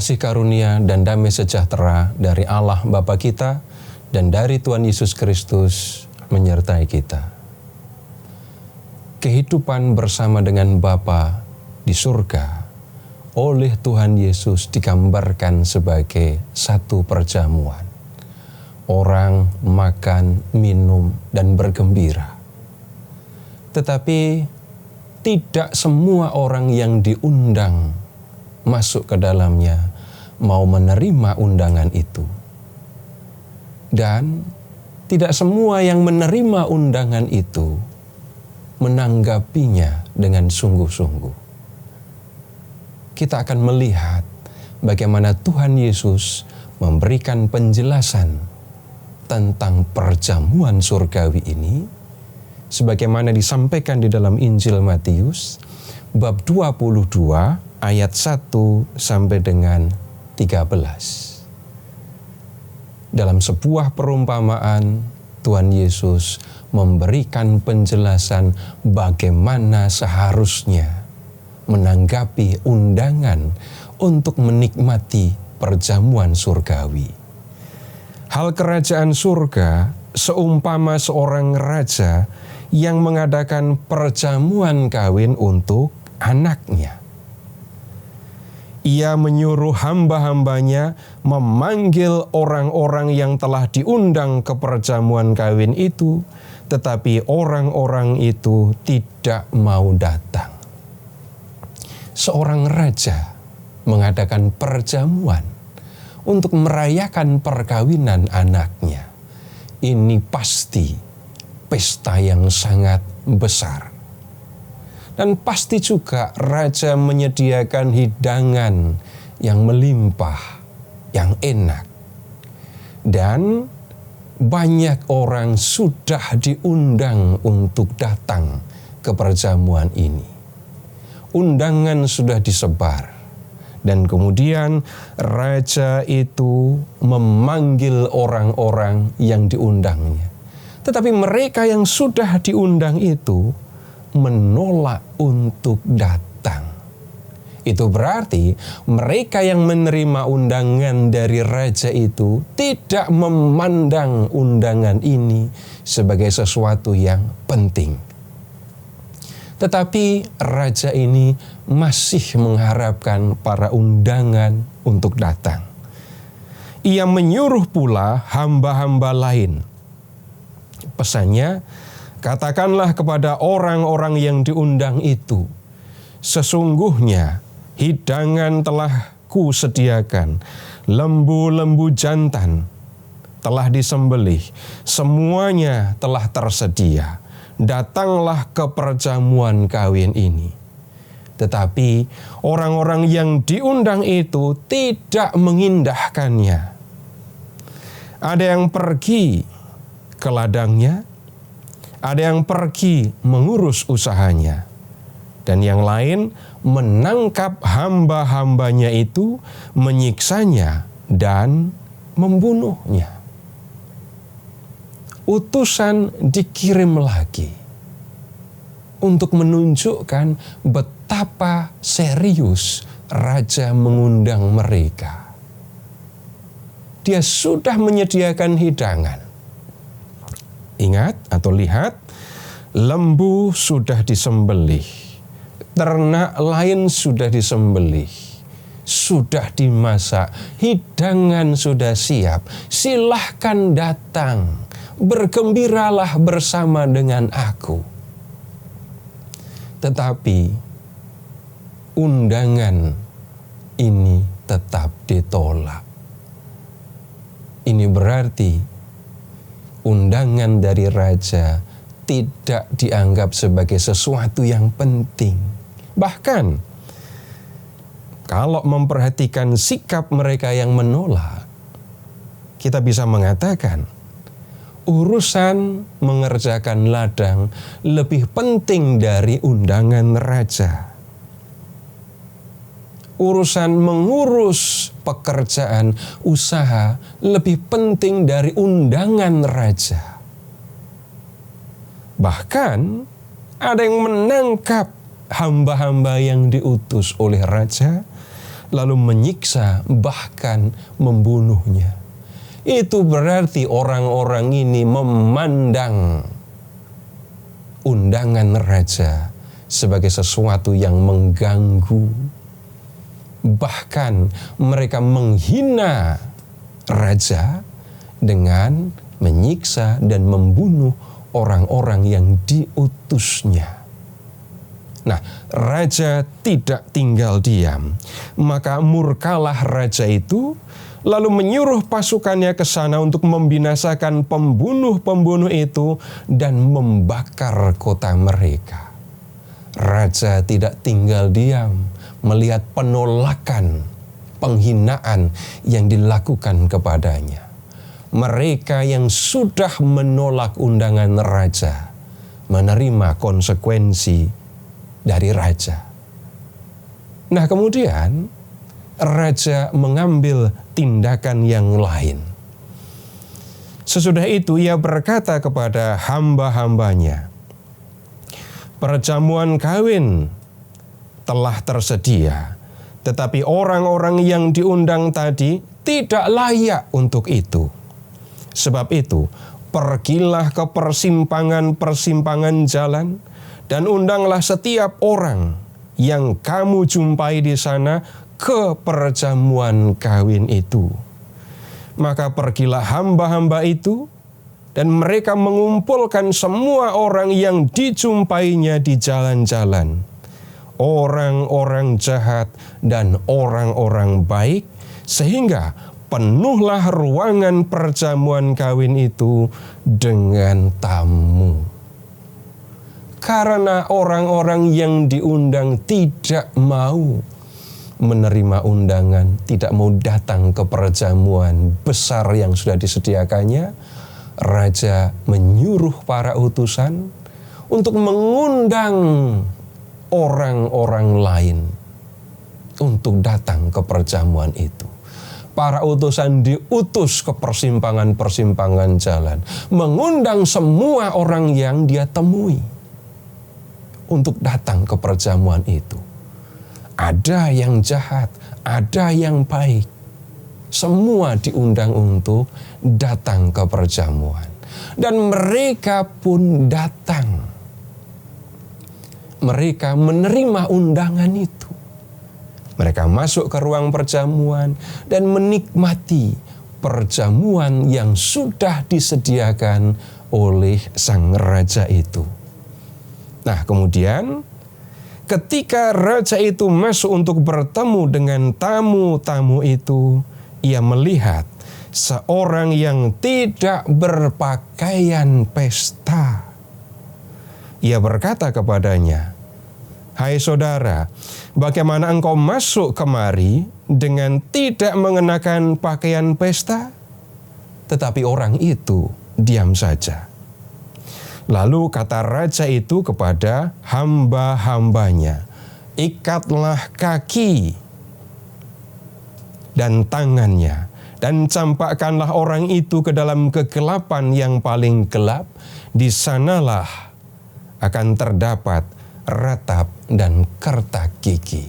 kasih karunia dan damai sejahtera dari Allah Bapa kita dan dari Tuhan Yesus Kristus menyertai kita. Kehidupan bersama dengan Bapa di surga oleh Tuhan Yesus digambarkan sebagai satu perjamuan. Orang makan, minum, dan bergembira. Tetapi tidak semua orang yang diundang masuk ke dalamnya mau menerima undangan itu. Dan tidak semua yang menerima undangan itu menanggapinya dengan sungguh-sungguh. Kita akan melihat bagaimana Tuhan Yesus memberikan penjelasan tentang perjamuan surgawi ini, sebagaimana disampaikan di dalam Injil Matius, bab 22, ayat 1 sampai dengan 13. Dalam sebuah perumpamaan, Tuhan Yesus memberikan penjelasan bagaimana seharusnya menanggapi undangan untuk menikmati perjamuan surgawi. Hal kerajaan surga seumpama seorang raja yang mengadakan perjamuan kawin untuk anaknya. Ia menyuruh hamba-hambanya memanggil orang-orang yang telah diundang ke perjamuan kawin itu, tetapi orang-orang itu tidak mau datang. Seorang raja mengadakan perjamuan untuk merayakan perkawinan anaknya. Ini pasti pesta yang sangat besar. Dan pasti juga raja menyediakan hidangan yang melimpah, yang enak. Dan banyak orang sudah diundang untuk datang ke perjamuan ini. Undangan sudah disebar. Dan kemudian raja itu memanggil orang-orang yang diundangnya. Tetapi mereka yang sudah diundang itu menolak untuk datang. Itu berarti mereka yang menerima undangan dari raja itu tidak memandang undangan ini sebagai sesuatu yang penting. Tetapi raja ini masih mengharapkan para undangan untuk datang. Ia menyuruh pula hamba-hamba lain. Pesannya, katakanlah kepada orang-orang yang diundang itu, sesungguhnya hidangan telah kusediakan, lembu-lembu jantan telah disembelih, semuanya telah tersedia. Datanglah ke perjamuan kawin ini. Tetapi orang-orang yang diundang itu tidak mengindahkannya. Ada yang pergi ke ladangnya, ada yang pergi mengurus usahanya, dan yang lain menangkap hamba-hambanya itu, menyiksanya, dan membunuhnya. Utusan dikirim lagi untuk menunjukkan betapa serius raja mengundang mereka. Dia sudah menyediakan hidangan. Ingat atau lihat, lembu sudah disembelih, ternak lain sudah disembelih, sudah dimasak, hidangan sudah siap, silahkan datang. Bergembiralah bersama dengan aku. Tetapi undangan ini tetap ditolak. Ini berarti undangan dari raja tidak dianggap sebagai sesuatu yang penting. Bahkan kalau memperhatikan sikap mereka yang menolak, kita bisa mengatakan urusan mengerjakan ladang lebih penting dari undangan raja. Urusan mengurus pekerjaan usaha lebih penting dari undangan raja. Bahkan ada yang menangkap hamba-hamba yang diutus oleh raja lalu menyiksa, bahkan membunuhnya. Itu berarti orang-orang ini memandang undangan raja sebagai sesuatu yang mengganggu. Bahkan mereka menghina raja dengan menyiksa dan membunuh orang-orang yang diutusnya. Nah, raja tidak tinggal diam. Maka murkalah raja itu, lalu menyuruh pasukannya ke sana untuk membinasakan pembunuh-pembunuh itu dan membakar kota mereka. Raja tidak tinggal diam melihat penolakan, penghinaan yang dilakukan kepadanya. Mereka yang sudah menolak undangan raja menerima konsekuensi dari raja. Nah, kemudian raja mengambil tindakan yang lain. Sesudah itu ia berkata kepada hamba-hambanya, perjamuan kawin telah tersedia, tetapi orang-orang yang diundang tadi tidak layak untuk itu. Sebab itu, pergilah ke persimpangan-persimpangan jalan dan undanglah setiap orang yang kamu jumpai di sana ke perjamuan kawin itu. Maka pergilah hamba-hamba itu, dan mereka mengumpulkan semua orang yang dijumpainya di jalan-jalan, orang-orang jahat dan orang-orang baik, sehingga penuhlah ruangan perjamuan kawin itu dengan tamu. Karena orang-orang yang diundang tidak mau menerima undangan, tidak mau datang ke perjamuan besar yang sudah disediakannya, raja menyuruh para utusan untuk mengundang orang-orang lain untuk datang ke perjamuan itu. Para utusan diutus ke persimpangan-persimpangan jalan, mengundang semua orang yang dia temui untuk datang ke perjamuan itu. Ada yang jahat, ada yang baik. Semua diundang untuk datang ke perjamuan. Dan mereka pun datang. Mereka menerima undangan itu. Mereka masuk ke ruang perjamuan dan menikmati perjamuan yang sudah disediakan oleh sang raja itu. Nah, kemudian ketika raja itu masuk untuk bertemu dengan tamu-tamu itu, ia melihat seorang yang tidak berpakaian pesta. Ia berkata kepadanya, "Hai saudara, bagaimana engkau masuk kemari dengan tidak mengenakan pakaian pesta?" Tetapi orang itu diam saja. Lalu kata raja itu kepada hamba-hambanya, "Ikatlah kaki dan tangannya, dan campakkanlah orang itu ke dalam kegelapan yang paling gelap. Di sanalah akan terdapat ratap dan kertak gigi."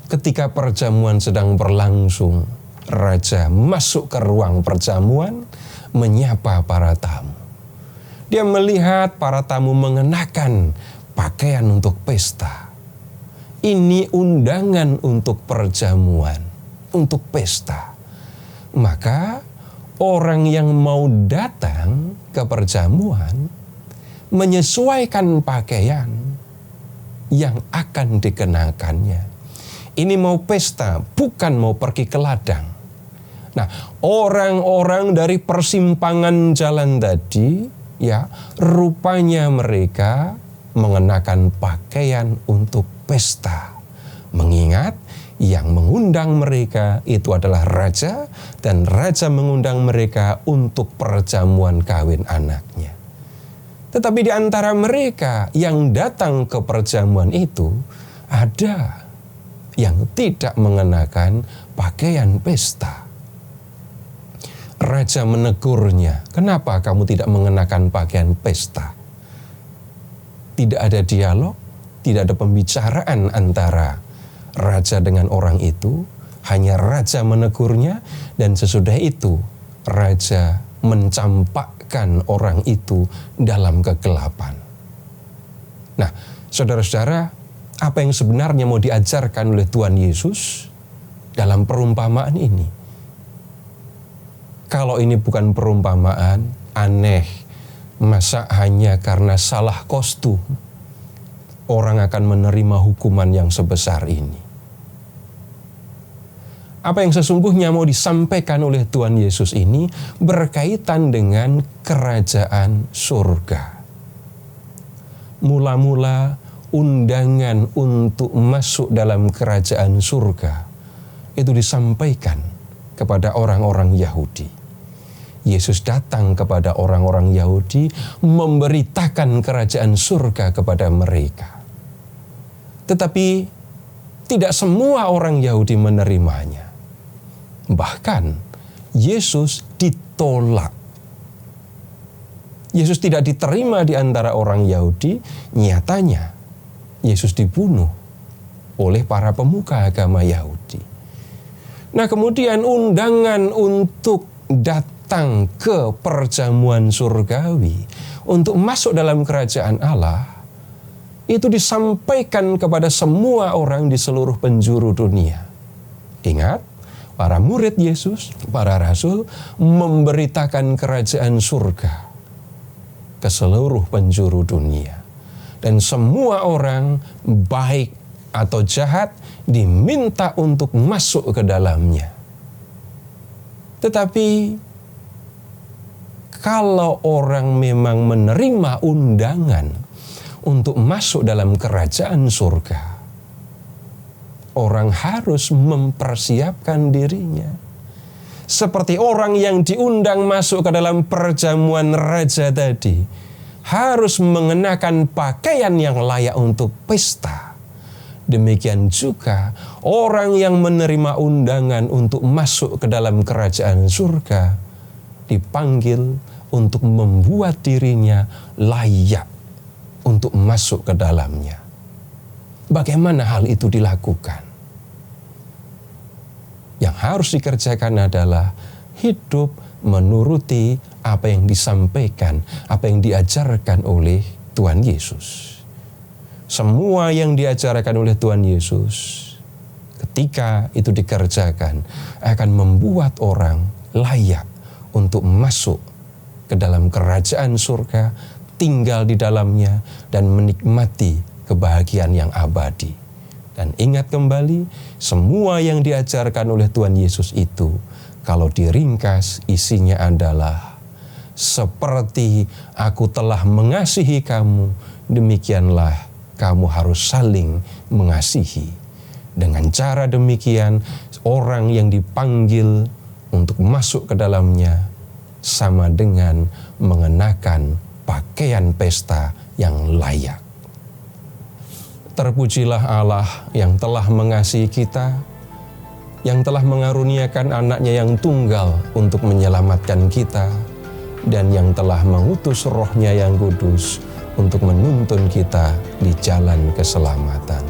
Ketika perjamuan sedang berlangsung, raja masuk ke ruang perjamuan, menyapa para tamu. Dia melihat para tamu mengenakan pakaian untuk pesta. Ini undangan untuk perjamuan, untuk pesta. Maka orang yang mau datang ke perjamuan menyesuaikan pakaian yang akan dikenakannya. Ini mau pesta, bukan mau pergi ke ladang. Nah, orang-orang dari persimpangan jalan tadi, ya, rupanya mereka mengenakan pakaian untuk pesta. Mengingat yang mengundang mereka itu adalah raja, dan raja mengundang mereka untuk perjamuan kawin anaknya. Tetapi di antara mereka yang datang ke perjamuan itu, ada yang tidak mengenakan pakaian pesta. Raja menegurnya, "Kenapa kamu tidak mengenakan pakaian pesta?" Tidak ada dialog, tidak ada pembicaraan antara raja dengan orang itu. Hanya raja menegurnya, dan sesudah itu raja mencampakkan orang itu dalam kegelapan. Nah, saudara-saudara, apa yang sebenarnya mau diajarkan oleh Tuhan Yesus dalam perumpamaan ini? Kalau ini bukan perumpamaan, aneh. Masa hanya karena salah kostum orang akan menerima hukuman yang sebesar ini? Apa yang sesungguhnya mau disampaikan oleh Tuhan Yesus ini berkaitan dengan kerajaan surga. Mula-mula undangan untuk masuk dalam kerajaan surga itu disampaikan kepada orang-orang Yahudi. Yesus datang kepada orang-orang Yahudi memberitakan kerajaan surga kepada mereka. Tetapi tidak semua orang Yahudi menerimanya. Bahkan Yesus ditolak. Yesus tidak diterima di antara orang Yahudi. Nyatanya Yesus dibunuh oleh para pemuka agama Yahudi. Nah, kemudian undangan untuk datang ke perjamuan surgawi, untuk masuk dalam kerajaan Allah, itu disampaikan kepada semua orang di seluruh penjuru dunia. Ingat, para murid Yesus, para rasul, memberitakan kerajaan surga ke seluruh penjuru dunia. Dan semua orang, baik atau jahat, diminta untuk masuk ke dalamnya. Tetapi, kalau orang memang menerima undangan untuk masuk dalam kerajaan surga, orang harus mempersiapkan dirinya. Seperti orang yang diundang masuk ke dalam perjamuan raja tadi, harus mengenakan pakaian yang layak untuk pesta. Demikian juga orang yang menerima undangan untuk masuk ke dalam kerajaan surga, dipanggil untuk membuat dirinya layak untuk masuk ke dalamnya. Bagaimana hal itu dilakukan? Yang harus dikerjakan adalah hidup menuruti apa yang disampaikan, apa yang diajarkan oleh Tuhan Yesus. Semua yang diajarkan oleh Tuhan Yesus, ketika itu dikerjakan, akan membuat orang layak untuk masuk ke dalam kerajaan surga, tinggal di dalamnya, dan menikmati kebahagiaan yang abadi. Dan ingat kembali, semua yang diajarkan oleh Tuhan Yesus itu, kalau diringkas, isinya adalah, seperti aku telah mengasihi kamu, demikianlah kamu harus saling mengasihi. Dengan cara demikian, orang yang dipanggil untuk masuk ke dalamnya sama dengan mengenakan pakaian pesta yang layak. Terpujilah Allah yang telah mengasihi kita, yang telah mengaruniakan anaknya yang tunggal untuk menyelamatkan kita, dan yang telah mengutus Roh-Nya yang kudus untuk menuntun kita di jalan keselamatan.